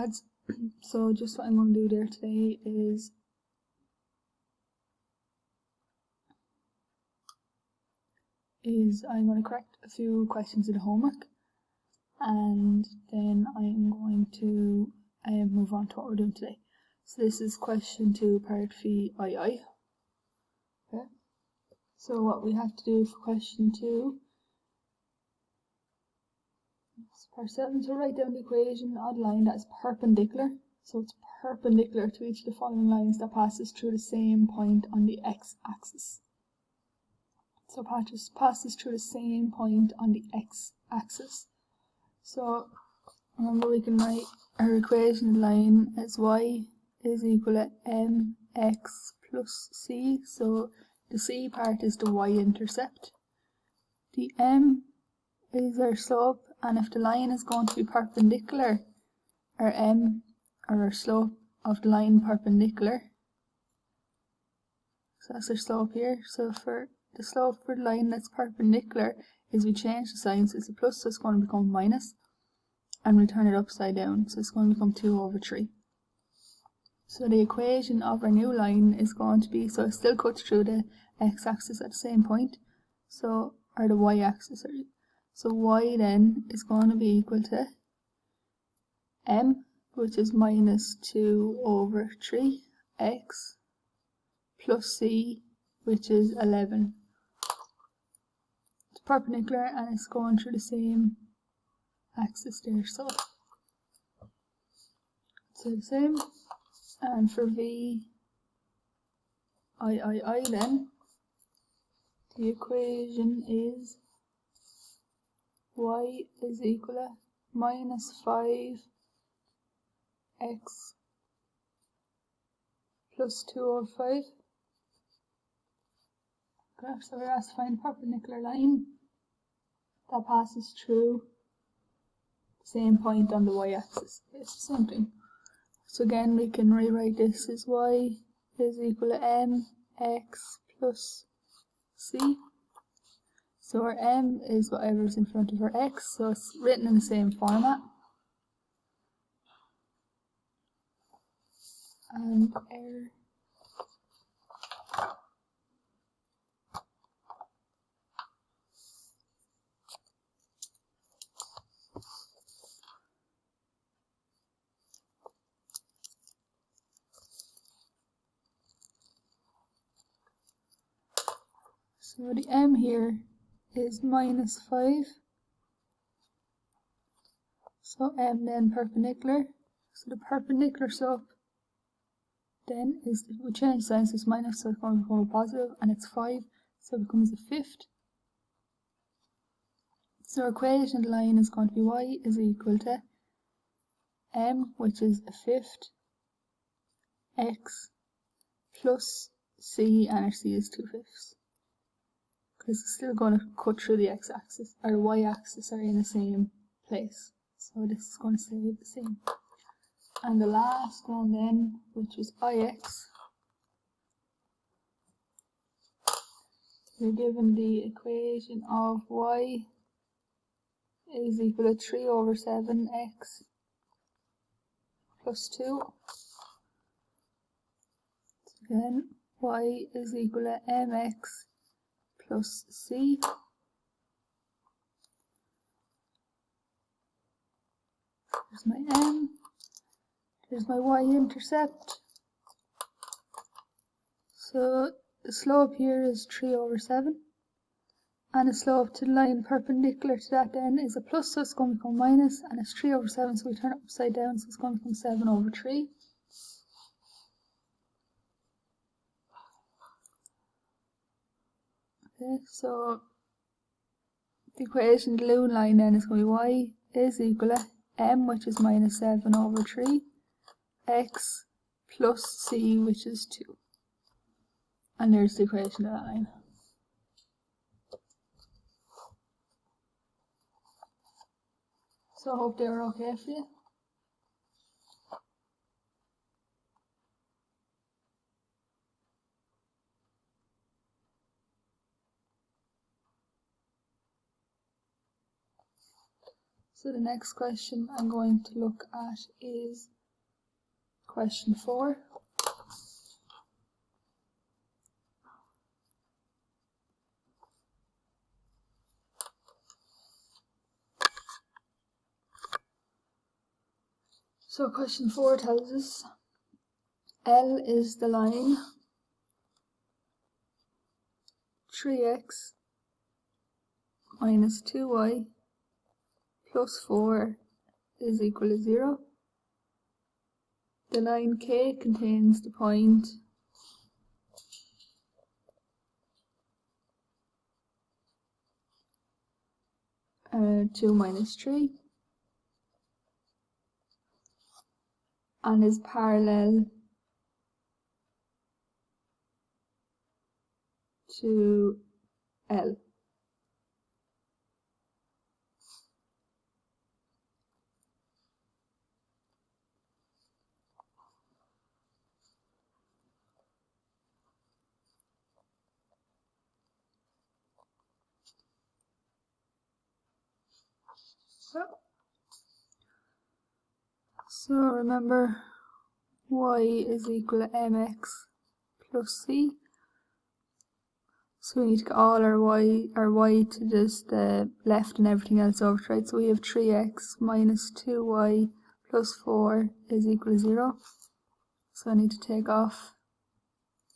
lads. So just what I'm going to do there today is I'm going to correct a few questions in the homework, and then I'm going to move on to what we're doing today. So this is question 2, part II. Okay. So what we have to do for question 2 is part 7 to write down the equation of a line that is perpendicular. So it's perpendicular to each of the following lines that passes through the same point on the x-axis. So passes through the same point on the x-axis. So remember, we can write our equation of the line as y is equal to mx plus c. So the c part is the y-intercept. The m is our slope, and if the line is going to be perpendicular, our m, or our slope of the line perpendicular, so that's our slope here. So for the slope for the line that's perpendicular is we change the sign, so it's a plus, so it's going to become minus, and we turn it upside down, so it's going to become 2/3. So the equation of our new line is going to be, so it still cuts through the x-axis at the same point, so, or the y-axis, sorry. So y then is going to be equal to m, which is minus 2/3, x, plus c, which is 11. It's perpendicular and it's going through the same axis there, so it's the same. And for v I then, the equation is y is equal to minus 5x plus 2/5. So we're asked to find a perpendicular line that passes through the same point on the y-axis. It's the same thing. So again, we can rewrite this as y is equal to mx plus c. So our m is whatever's in front of our x, so it's written in the same format. And error. So the m here is minus 5. So m then perpendicular. So the perpendicular slope then is, we change signs, so it's minus, so it's going to become a positive, and it's 5, so it becomes a fifth. So our equation of the line is going to be y is equal to m, which is a fifth, x plus c, and our c is 2/5. Because it's still going to cut through the x-axis, or y-axis are in the same place. So this is going to stay the same. And the last one then, which is ix, we're given the equation of y is equal to 3/7x plus 2. So again, y is equal to mx plus c. There's my m. There's my y-intercept. So the slope here is 3/7. And the slope to the line perpendicular to that then is a plus, so it's going to become minus, and it's 3/7, so we turn it upside down, so it's going to become 7/3. Okay, so the equation of the blue line then is going to be y is equal to m, which is minus 7/3, x plus c, which is 2. And there's the equation of that line. So I hope they were okay for you. So the next question I'm going to look at is question 4. So question 4 tells us L is the line 3x minus 2y plus 4 is equal to 0. The line K contains the point 2 minus 3 and is parallel to L. So remember, y is equal to mx plus c. So we need to get all our y to just the left and everything else over to right. So we have 3x minus 2y plus 4 is equal to 0. So I need to take off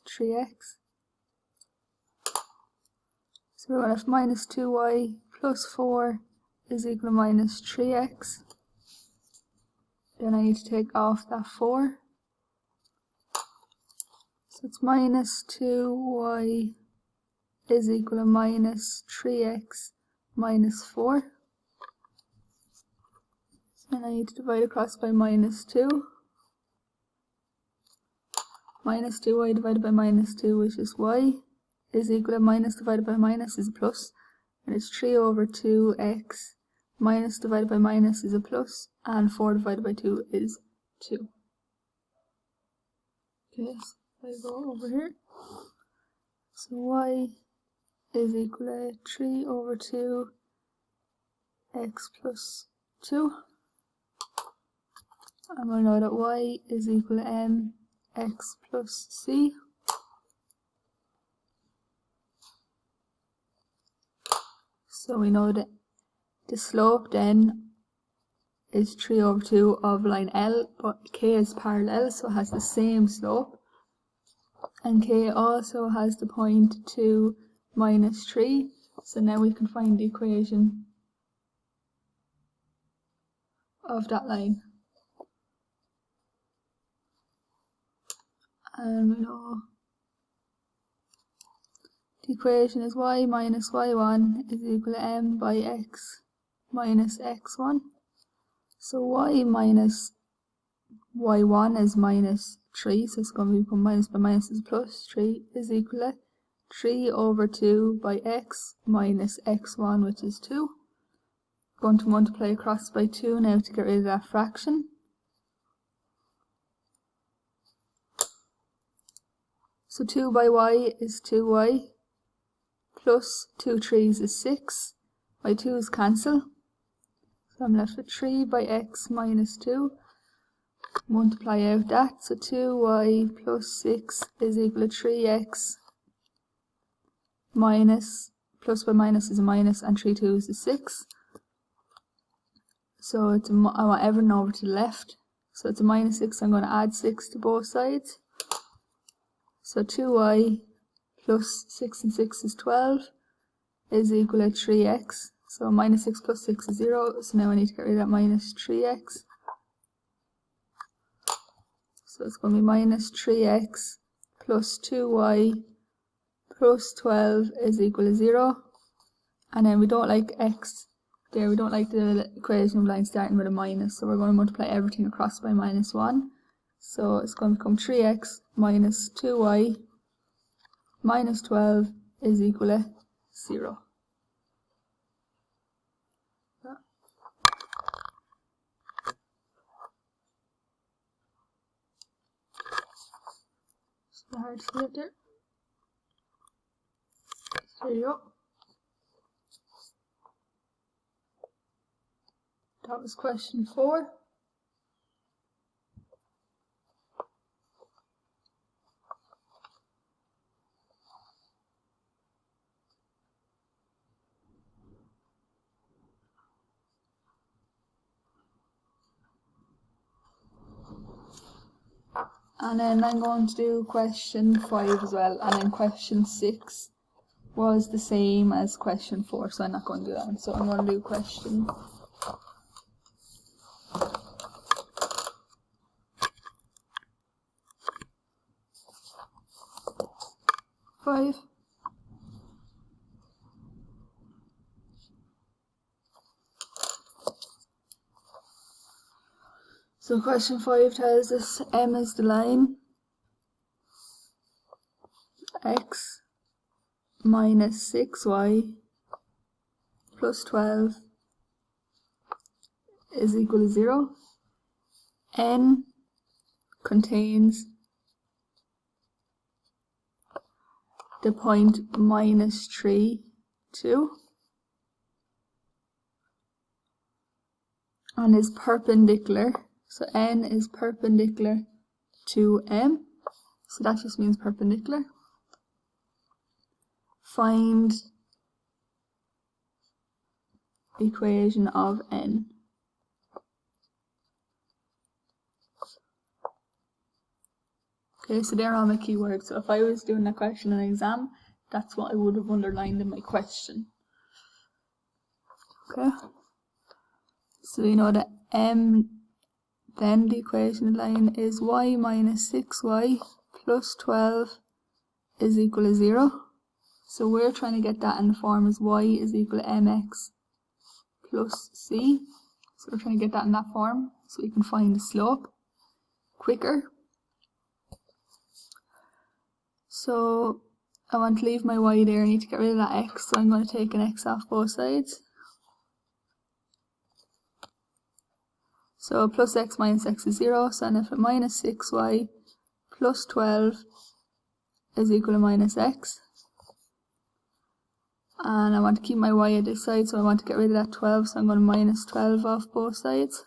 3x. So we're going to have minus 2y plus 4 is equal to minus 3x. Then I need to take off that 4. So it's minus 2y is equal to minus 3x minus 4. So then I need to divide across by minus 2. Minus 2y divided by minus 2, which is y, is equal to minus divided by minus is a plus. And it's 3 over 2x minus divided by minus is a plus, and 4 divided by 2 is 2. Okay, so I go over here. So y is equal to 3 over 2 x plus 2. And we'll know that y is equal to m x plus c. So we know that the slope then is 3 over 2 of line L, but K is parallel, so it has the same slope. And K also has the point 2 minus 3. So now we can find the equation of that line. And we know the equation is y minus y1 is equal to m by x minus x1. So y minus y1 is minus 3, so it's going to become minus by minus is plus. 3 is equal to 3 over 2 by x minus x1, which is 2. Going to multiply across by 2 now to get rid of that fraction. So 2 by y is 2y, plus 2 3's is 6, by 2's cancel. So I'm left with 3 by x minus 2. Multiply out that, so 2y plus 6 is equal to 3x minus, plus by minus is a minus, and 3 2's is 6. So it's I want everything over to the left. So it's a minus 6, I'm going to add 6 to both sides. So 2y plus 6 and 6 is 12 is equal to 3x. So minus 6 plus 6 is 0, so now I need to get rid of that minus 3x. So it's going to be minus 3x plus 2y plus 12 is equal to 0. And then we don't like x there, we don't like the equation of line starting with a minus, so we're going to multiply everything across by minus 1. So it's going to become 3x minus 2y minus 12 is equal to 0. So hard to see it there. There you go. That was question 4. And then I'm going to do question 5 as well, and then question 6 was the same as question 4, so I'm not going to do that one. So I'm going to do question 5. So question 5 tells us M is the line, x minus 6y plus 12 is equal to 0. N contains the point minus 3, 2, and is perpendicular. So N is perpendicular to M, so that just means perpendicular. Find equation of N. Okay, so there are my keywords. So if I was doing a question in an exam, that's what I would have underlined in my question. Okay, so you know that M, then the equation of the line is y minus 6y plus 12 is equal to 0. So we're trying to get that in the form as y is equal to mx plus c. So we're trying to get that in that form so we can find the slope quicker. So I want to leave my y there, I need to get rid of that x, so I'm going to take an x off both sides. So plus x minus x is 0, so if it minus 6y plus 12 is equal to minus x. And I want to keep my y at this side, so I want to get rid of that 12, so I'm going to minus 12 off both sides.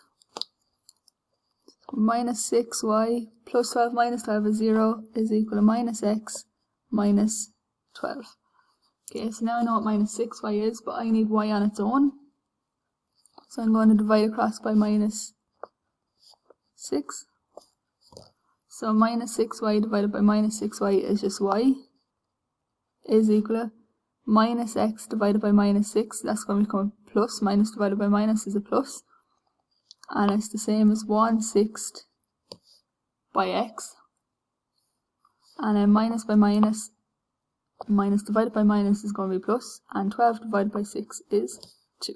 Minus 6y plus 12 minus 12 is 0 is equal to minus x minus 12. Okay, so now I know what minus 6y is, but I need y on its own. So I'm going to divide across by minus 6. So minus 6y divided by minus 6y is just y is equal to minus x divided by minus 6. That's going to become plus. Minus divided by minus is a plus. And it's the same as 1/6 by x. And then minus by minus, minus divided by minus is going to be plus. And 12 divided by 6 is 2.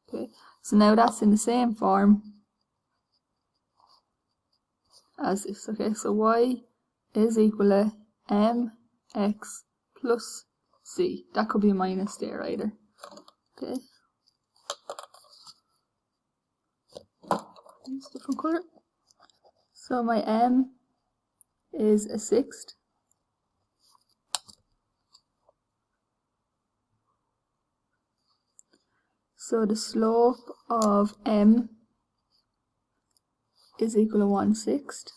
Okay, so now that's in the same form as this. Okay, so y is equal to mx plus c. That could be a minus there either. Okay. It's a different colour. So my m is a 1/6. So the slope of m is equal to 1/6.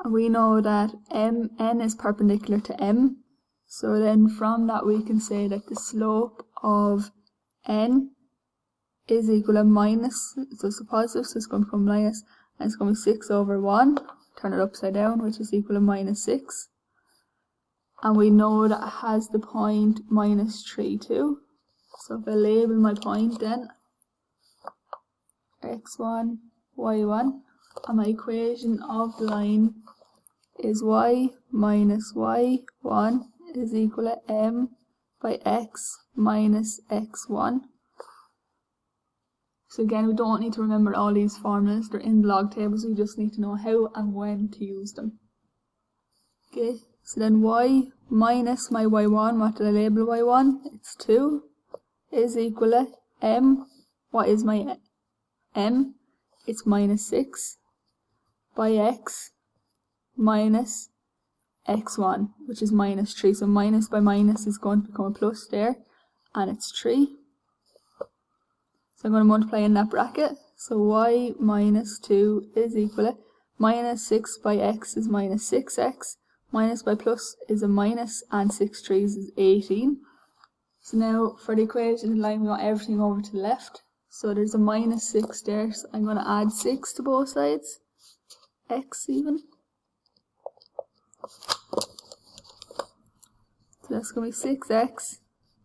And we know that n is perpendicular to m. So then from that we can say that the slope of n is equal to minus, so it's a positive, so it's going to become minus, and it's going to be 6 over 1, turn it upside down, which is equal to minus 6. And we know that it has the point minus 3 too. So if I label my point then, x1, y1, and my equation of the line is y minus y1 is equal to m by x minus x1. So again, we don't need to remember all these formulas, they're in the log tables, we just need to know how and when to use them. Okay, so then y minus my y1, what did I label y1? It's 2, is equal to m, what is my m? It's minus 6 by x minus x1, which is minus 3. So minus by minus is going to become a plus there, and it's 3. So I'm going to multiply in that bracket. So y minus 2 is equal to minus 6 by x is minus 6x, minus by plus is a minus, and 6 3s is 18. So now for the equation line, we want everything over to the left. So there's a minus 6 there, so I'm going to add 6 to both sides, x even. So that's going to be 6x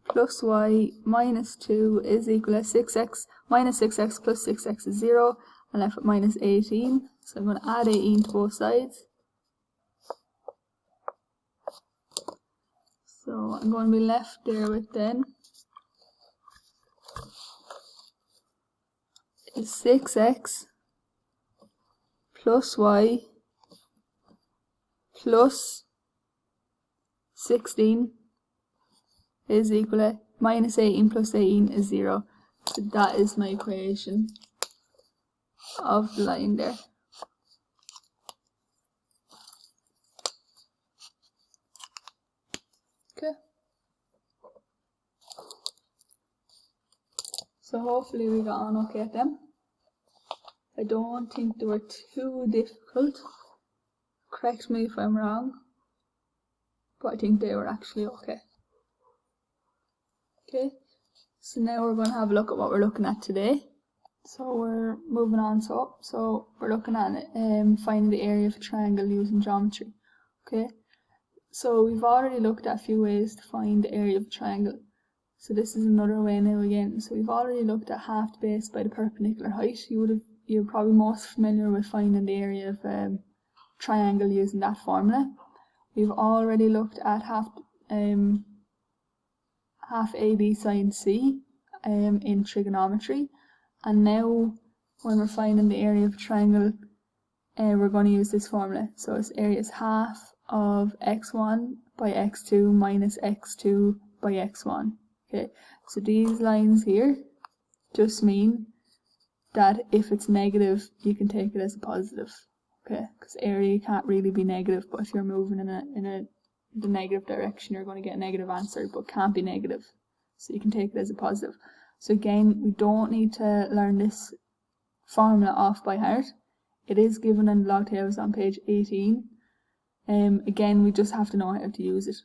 plus y minus 2 is equal to 6x minus 6x plus 6x is 0, and left with minus 18. So I'm going to add 18 to both sides. So I'm going to be left there with then is 6x plus y plus 16 is equal to minus 18 plus 18 is 0. So that is my equation of the line there. Okay. So hopefully we got on okay at them. I don't think they were too difficult. Correct me if I'm wrong, but I think they were actually okay. Okay, so now we're going to have a look at what we're looking at today. So we're moving on. So we're looking at finding the area of a triangle using geometry. Okay, so we've already looked at a few ways to find the area of a triangle. So this is another way now again. So we've already looked at half the base by the perpendicular height. You're probably most familiar with finding the area of a triangle using that formula. We've already looked at half AB sine C in trigonometry, and now when we're finding the area of a triangle, we're going to use this formula. So its area is half of x1 by x2 minus x2 by x1. Okay, so these lines here just mean that if it's negative, you can take it as a positive. Okay, because area can't really be negative, but if you're moving in the negative direction, you're going to get a negative answer, but can't be negative. So you can take it as a positive. So again, we don't need to learn this formula off by heart. It is given in the log tables on page 18. Again, we just have to know how to use it.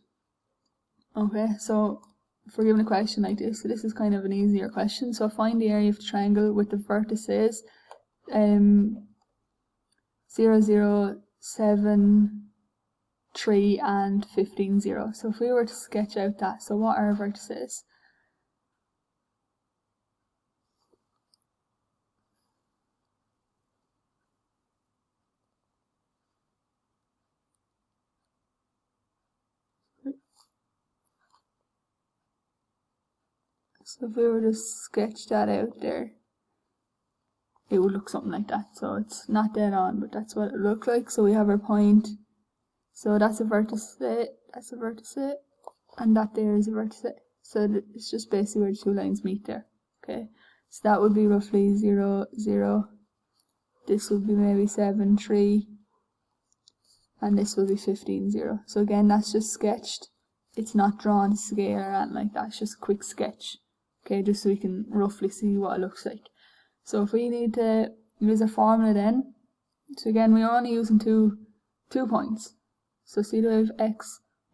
Okay, so if we're given a question like this, so this is kind of an easier question. So find the area of the triangle with the vertices 0, 0, 7, 3 and 15, 0. So if we were to sketch out that, so what are our vertices? So if we were to sketch that out there, it would look something like that. So it's not dead on, but that's what it would look like. So we have our point. So that's a vertex, that's a vertex, and that there is a vertex. So it's just basically where the two lines meet there. Okay, so that would be roughly 0, 0. This would be maybe 7, 3. And this will be 15, 0. So again, that's just sketched. It's not drawn to scale or anything like that. It's just a quick sketch. Okay, just so we can roughly see what it looks like. So if we need to use a formula then, so again, we're only using two points. So see that we have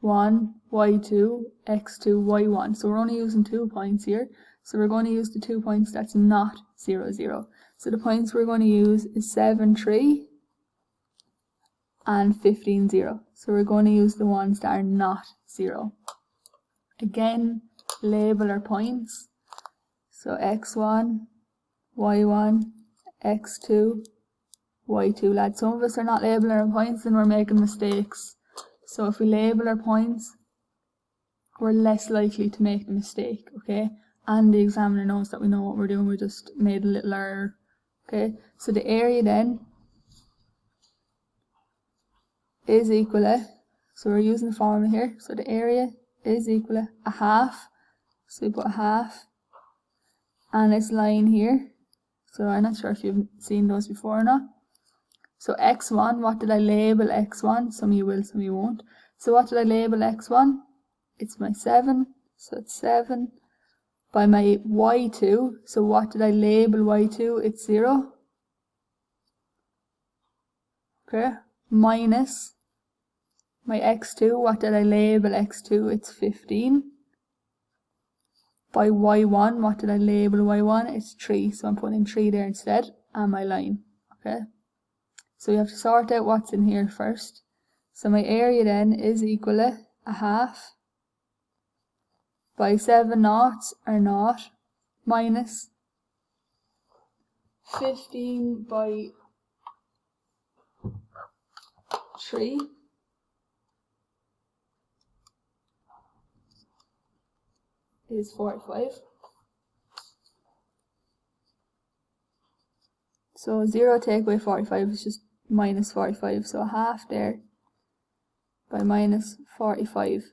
x1, y2, x2, y1. So we're only using 2 points here. So we're going to use the 2 points that's not 0, 0. So the points we're going to use is 7, 3 and 15, 0. So we're going to use the ones that are not 0. Again, label our points. So x1, y1, x2, y2. Lads, some of us are not labeling our points and we're making mistakes. So if we label our points, we're less likely to make the mistake, okay? And the examiner knows that we know what we're doing, we just made a little error, okay? So the area then is equal to, so we're using the formula here, so the area is equal to a half, so we put a half, and this line here, so I'm not sure if you've seen those before or not. So x1, what did I label x1? Some of you will, some of you won't. So what did I label x1? It's my 7, so it's 7 by my y2, so what did I label y2? It's 0. Okay, minus my x2, what did I label x2? It's 15. By y1, what did I label y1? It's 3, so I'm putting in 3 there instead, and my line. Okay, so we have to sort out what's in here first. So my area then is equal to a half by 7 noughts are naught minus 15 by 3 is 45. So 0 take away 45 is just minus 45, so a half there by minus 45.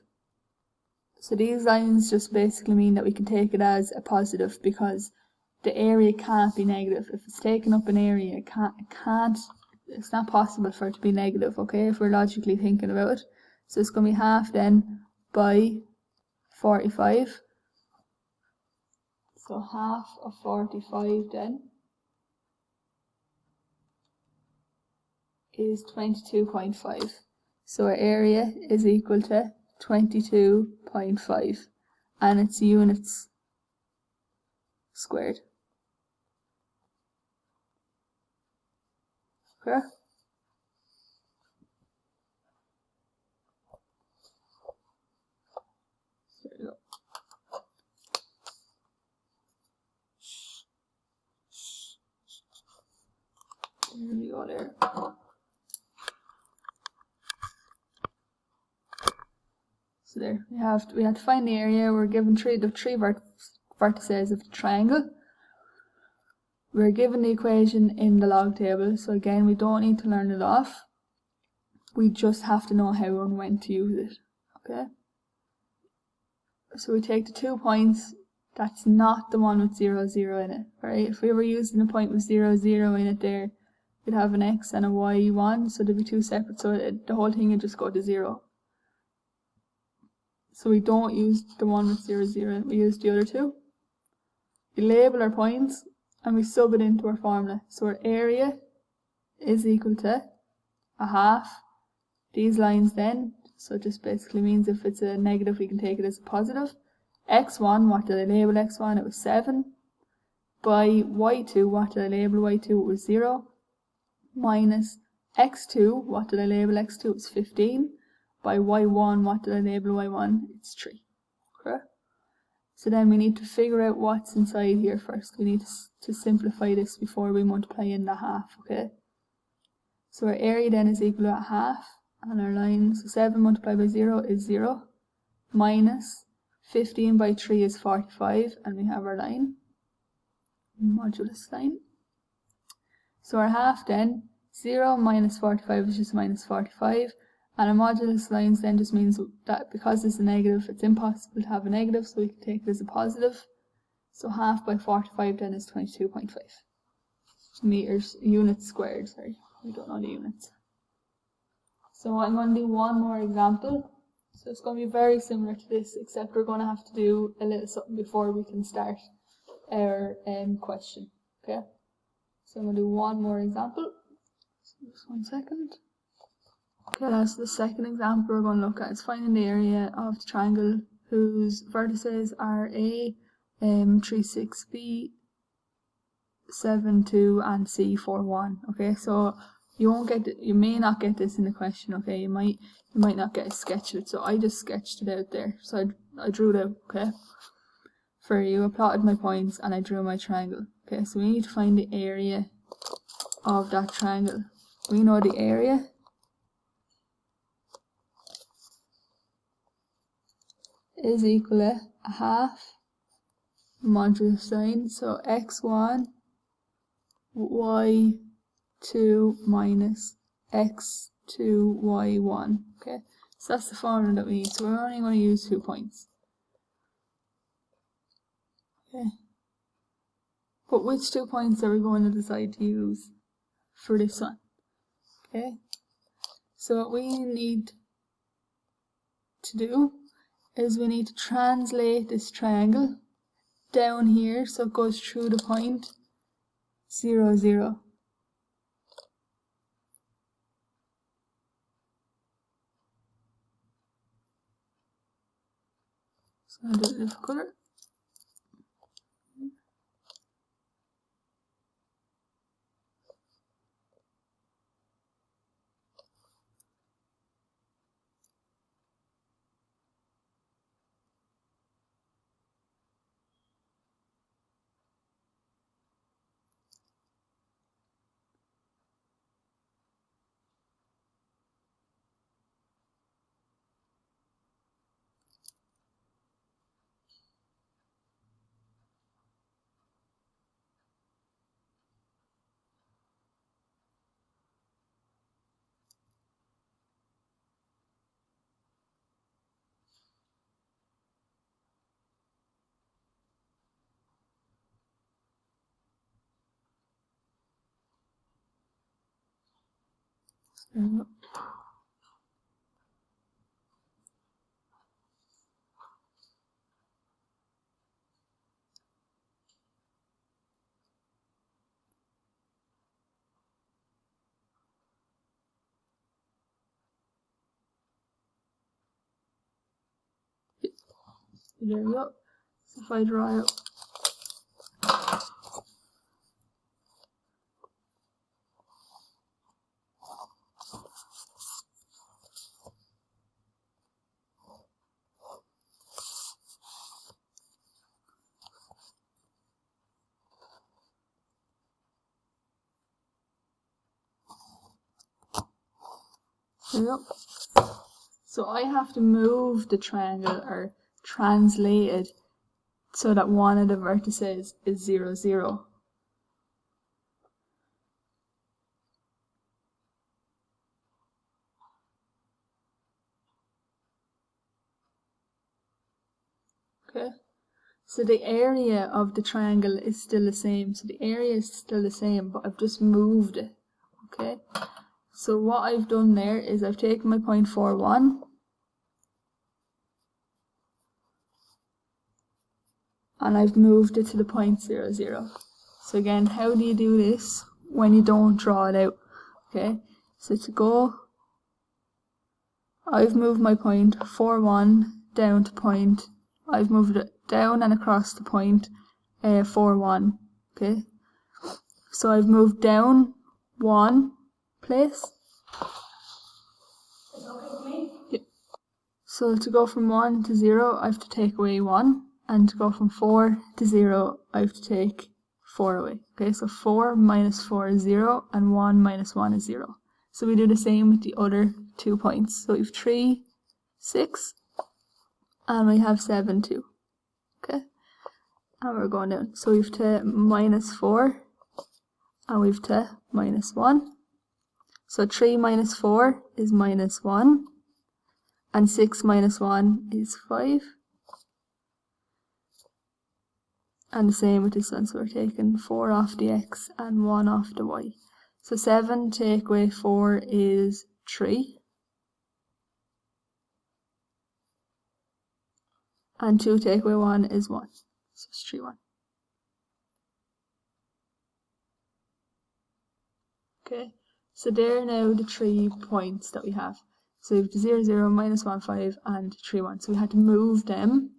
So these lines just basically mean that we can take it as a positive because the area can't be negative. If it's taking up an area, it's not possible for it to be negative, okay, if we're logically thinking about it. So it's going to be half then by 45. So half of 45 then is 22.5. So our area is equal to 22.5 and it's units squared. Okay. There you go. There we go there. So there we have to find the area. We're given the three vertices of the triangle. We're given the equation in the log table, so again we don't need to learn it off. We just have to know how and when to use it. Okay. So we take the 2 points. That's not the one with 0, 0 in it. Right? If we were using a point with 0, 0 in it there, we'd have an x and a y1, so there'd be two separate, so the whole thing would just go to 0. So we don't use the one with 0, 0, we use the other two. We label our points and we sub it into our formula. So our area is equal to a half. These lines then, so it just basically means if it's a negative we can take it as a positive. x1, what did I label x1? It was 7. By y2, what did I label y2? It was 0. Minus x2, what did I label x2? It was 15. By y1, what did I label y1? It's 3. Okay? So then we need to figure out what's inside here first. We need to simplify this before we multiply in the half, okay? So our area then is equal to a half, and our line, so 7 multiplied by 0 is 0, minus 15 by 3 is 45, and we have our line, modulus line. So our half then, 0 minus 45 is just minus 45, and a modulus lines then just means that because it's a negative, it's impossible to have a negative, so we can take it as a positive. So half by 45 then is 22.5 meters, units squared, sorry, we don't know the units. So I'm going to do one more example. So it's going to be very similar to this, except we're going to have to do a little something before we can start our question, okay? So I'm going to do one more example. So just 1 second. Okay, that's the second example we're going to look at. It's finding the area of the triangle whose vertices are A, 3, 6, B, 7, 2, and C, 4, 1. Okay, so you may not get this in the question. Okay, you might not get a sketch of it. So I just sketched it out there. So I drew it out. Okay, for you, I plotted my points and I drew my triangle. Okay, so we need to find the area of that triangle. We know the area is equal to a half modulus sign, so x1 y2 minus x2 y1. Okay, so that's the formula that we need. So we're only going to use 2 points. Okay, but which 2 points are we going to decide to use for this one? Okay, so what we need to do is we need to translate this triangle down here, so it goes through the point 0, 0. So I'll do a different colour. There we go. There we go. So if I draw out there we go. So I have to move the triangle or translate it so that one of the vertices is 0, 0. Okay, so the area of the triangle is still the same. So the area is still the same, but I've just moved it. Okay, so what I've done there is I've taken my point 4, 1, and I've moved it to the point 0, 0. So again, how do you do this when you don't draw it out? Okay, so to go, I've moved my point 4, 1 down to point, I've moved it down and across the point 4, 1. Okay, so I've moved down 1 place. Is that okay with me? Yep. So to go from 1 to 0, I have to take away 1, and to go from 4 to 0, I have to take 4 away. Okay, so 4 minus 4 is 0, and 1 minus 1 is 0. So we do the same with the other 2 points. So we have 3, 6, and we have 7, 2. Okay, and we're going down. So we have to minus 4, and we have to minus 1. So 3 minus 4 is minus 1, and 6 minus 1 is 5. And the same with this one, so we're taking 4 off the x and 1 off the y. So 7 take away 4 is 3. And 2 take away 1 is 1. So it's 3, 1. Okay, so there are now the 3 points that we have. So we have the 0, 0, minus 1, 5, and 3, 1. So we had to move them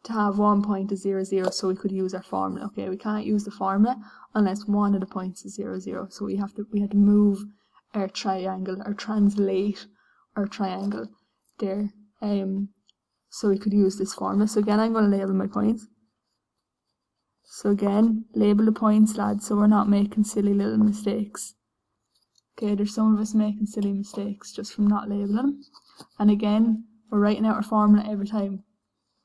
to have one point is 0, 0, so we could use our formula. Okay, we can't use the formula unless one of the points is 0, 0. So we had to move our triangle or translate our triangle there. So we could use this formula. So again, I'm going to label my points. So again, label the points, lads, so we're not making silly little mistakes. Okay, there's some of us making silly mistakes just from not labeling them. And again, we're writing out our formula every time.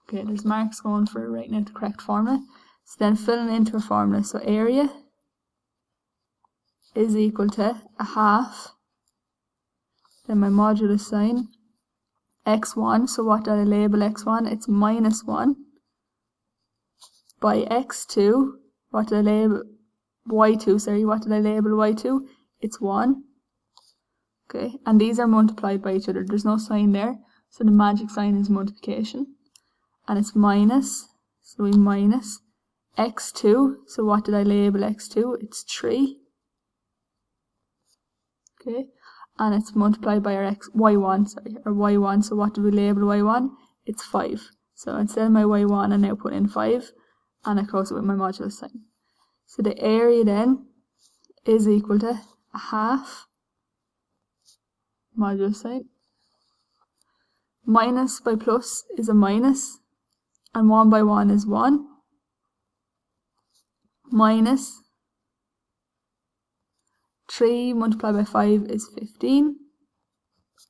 Okay, there's marks going for writing out the correct formula. So then filling into our formula. So area is equal to a half. Then my modulus sign. x1, so what did I label x1? It's minus 1. By x2, what did I label y2? Sorry, what did I label y2? It's 1. Okay, and these are multiplied by each other. There's no sign there, so the magic sign is multiplication. And it's minus, so we minus x2, so what did I label x2? It's 3. Okay, and it's multiplied by our y1, so what did we label y1? It's 5. So instead of my y1, I now put in 5, and I close it with my modulus sign. So the area then is equal to a half modulus sign. Minus by plus is a minus, and 1 by 1 is 1, minus 3 multiplied by 5 is 15.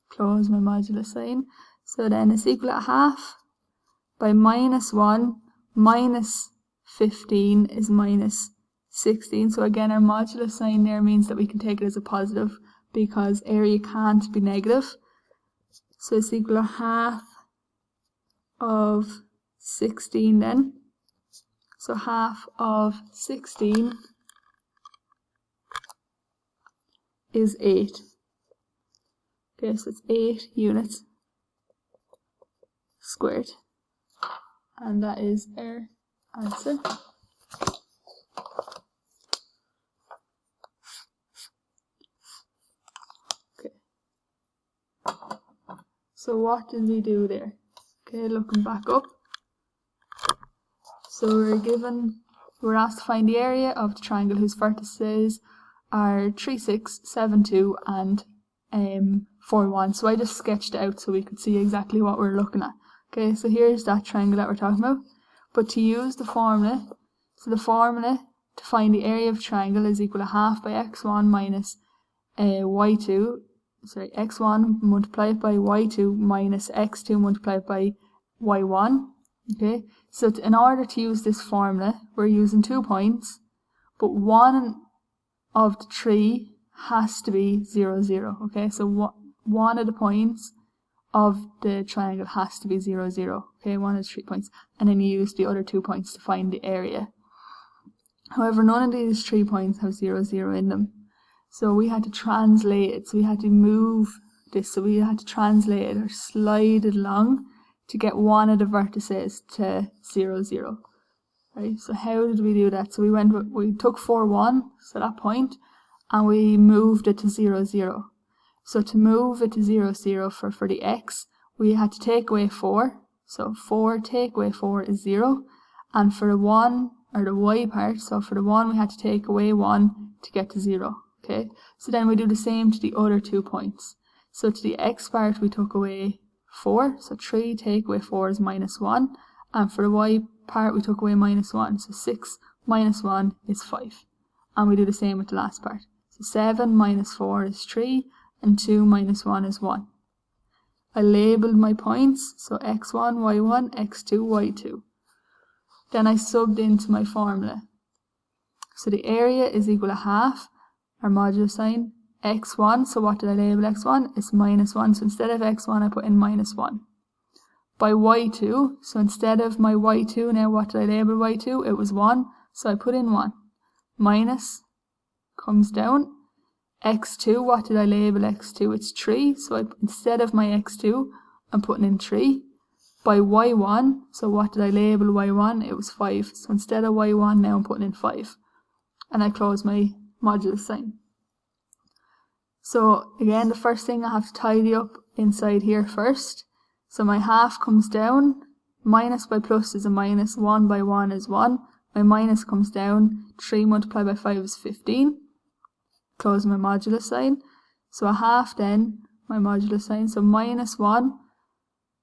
Close my modulus sign. So then it's equal to a half by minus 1 minus 15 is minus 16. So again, our modulus sign there means that we can take it as a positive because area can't be negative. So it's equal to half of 16 then. So half of 16 is 8. Okay, so it's 8 units squared. And that is our answer. Okay. So what did we do there? Okay, looking back up. So we're asked to find the area of the triangle whose vertices are 3, 6, 7, 2 and 4, 1. So I just sketched it out so we could see exactly what we're looking at. Okay, so here's that triangle that we're talking about. But to use the formula, so the formula to find the area of the triangle is equal to half by x1 minus y2, x1 multiplied by y2 minus x2 multiplied by y1. Okay, so in order to use this formula, we're using 2 points, but one of the 3 has to be 0, 0. Okay, so one of the points of the triangle has to be 0, 0. Okay, one of the 3 points, and then you use the other 2 points to find the area. However, none of these 3 points have 0, 0 in them. So we had to translate it, so we had to move this, so we had to translate it or slide it along to get one of the vertices to 0, 0. Right, so how did we do that? So we took 4, 1, so that point, and we moved it to 0, 0. So to move it to 0, 0 for the x, we had to take away 4. So 4 take away 4 is 0. And for the 1, or the y part, so for the 1 we had to take away 1 to get to 0. Okay, so then we do the same to the other 2 points. So to the x part we took away 4, so 3 take away 4 is minus 1. And for the y part we took away minus 1, so 6 minus 1 is 5. And we do the same with the last part. So 7 minus 4 is 3, and 2 minus 1 is 1. I labelled my points, so x1, y1, x2, y2. Then I subbed into my formula. So the area is equal to half, our modulus sign, x1, so what did I label x1? It's minus 1, so instead of x1 I put in minus 1. By y2, so instead of my y2, now what did I label y2? It was 1, so I put in 1. Minus comes down. x2, what did I label x2? It's 3, so instead of my x2, I'm putting in 3. By y1, so what did I label y1? It was 5, so instead of y1, now I'm putting in 5. And I close my modulus sign. So again, the first thing I have to tidy up inside here first. So my half comes down, minus by plus is a minus, 1 by 1 is 1. My minus comes down, 3 multiplied by 5 is 15. Close my modulus sign. So a half then, my modulus sign, so minus 1,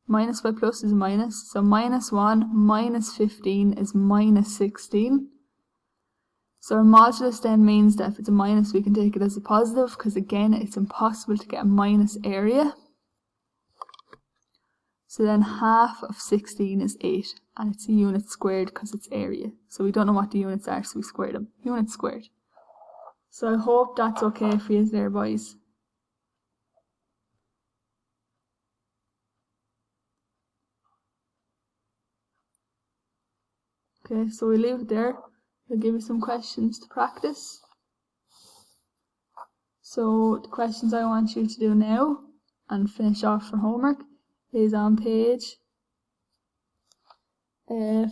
minus by plus is a minus, so minus 1 minus 15 is minus 16. So our modulus then means that if it's a minus we can take it as a positive, because again it's impossible to get a minus area. So then half of 16 is 8, and it's a unit squared because it's area. So we don't know what the units are, so we square them. Unit squared. So I hope that's okay for you there, boys. Okay, so we leave it there. I'll give you some questions to practice. So the questions I want you to do now and finish off for homework is on page 5,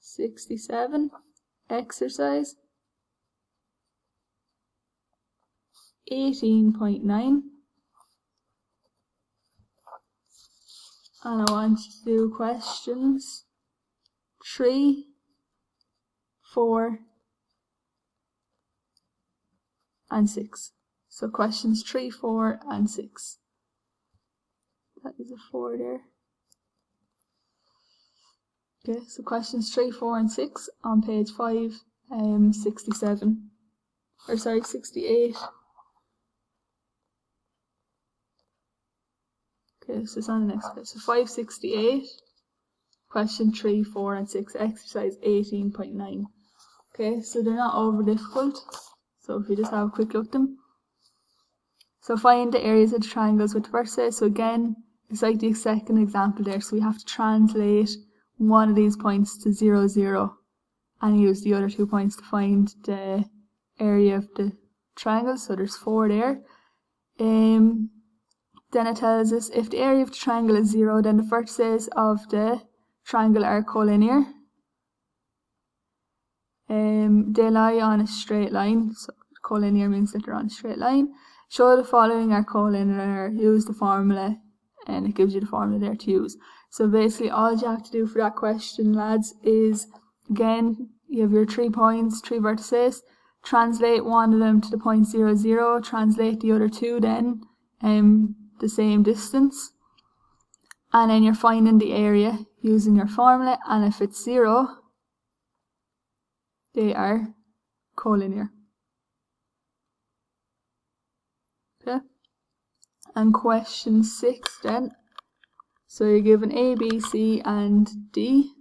67. Exercise 18.9. And I want you to do questions 3, 4, and 6. So questions 3, 4, and 6. That is a 4 there. Okay, so questions 3, 4, and 6 on page 5, 67. Or sorry, 68. Okay, so it's on the next page. So 568, question 3, 4, and 6, exercise 18.9. Okay, so they're not over difficult. So if you just have a quick look at them. So find the areas of the triangles with vertices. So again, it's like the second example there. So we have to translate one of these points to 0, 0 and use the other 2 points to find the area of the triangle. So there's 4 there. Then it tells us if the area of the triangle is 0, then the vertices of the triangle are collinear. They lie on a straight line. So collinear means that they're on a straight line. Show the following are collinear. Use the formula, and it gives you the formula there to use. So basically all you have to do for that question, lads, is again, you have your 3 points, 3 vertices, translate one of them to the point 0, 0, translate the other 2 then the same distance, and then you're finding the area using your formula, and if it's 0, they are collinear. Okay, and question 6 then. So you're given A, B, C, and D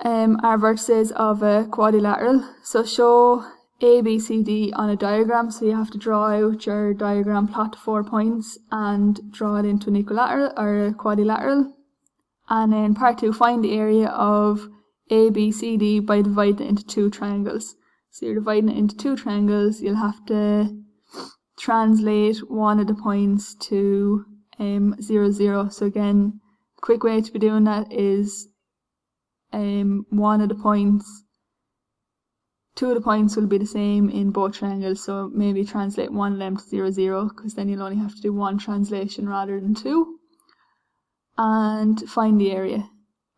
are vertices of a quadrilateral. So show A, B, C, D on a diagram. So you have to draw out your diagram, plot the 4 points, and draw it into an equilateral or a quadrilateral. And then part 2, find the area of A, B, C, D by dividing it into 2 triangles. So you're dividing it into 2 triangles. You'll have to translate one of the points to 0, 0. So again, a quick way to be doing that is one of the points, 2 of the points will be the same in both triangles, so maybe translate one of them to 0, 0, because then you'll only have to do 1 translation rather than 2, and find the area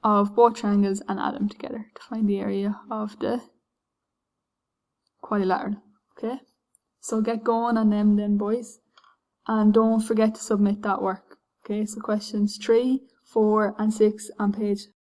of both triangles and add them together to find the area of the quadrilateral. Okay, so get going on them then, boys, and don't forget to submit that work. Okay, so questions 3, 4, and 6 on page